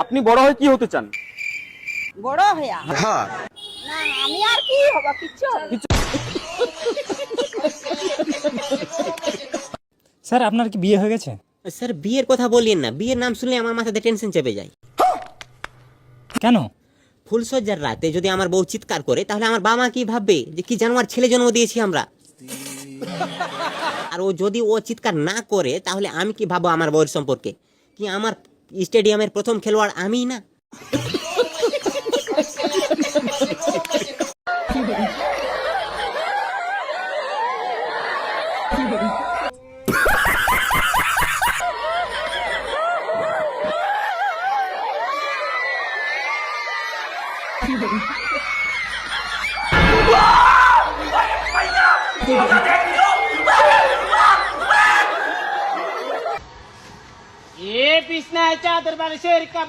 আপনি বড় হয়ে কি হতে চান? বড় হইয়া হ্যাঁ না আমি আর কি হব কিচ্ছু হবে না। স্যার আপনার কি বিয়ে হয়ে গেছে? স্যার বিয়ের কথা বলিয়েন না, বিয়ের নাম শুনলে আমার মাথাতে টেনশন চেপে যায়। কেন? ফুলসজ্জার রাতে যদি আমার বউ চিৎকার করে তাহলে আমার বাবা মা কি ভাববে যে কি জানোয়ার ছেলে জন্ম দিয়েছি আমরা। আর যদি ও চিৎকার না করে তাহলে আমি কি ভাববো আমার বউয়ের সম্পর্কে? কি আমার স্টেডিয়ামের প্রথম খেলোয়াড় আমিই না? ये पिसना है चादर वाले शेर का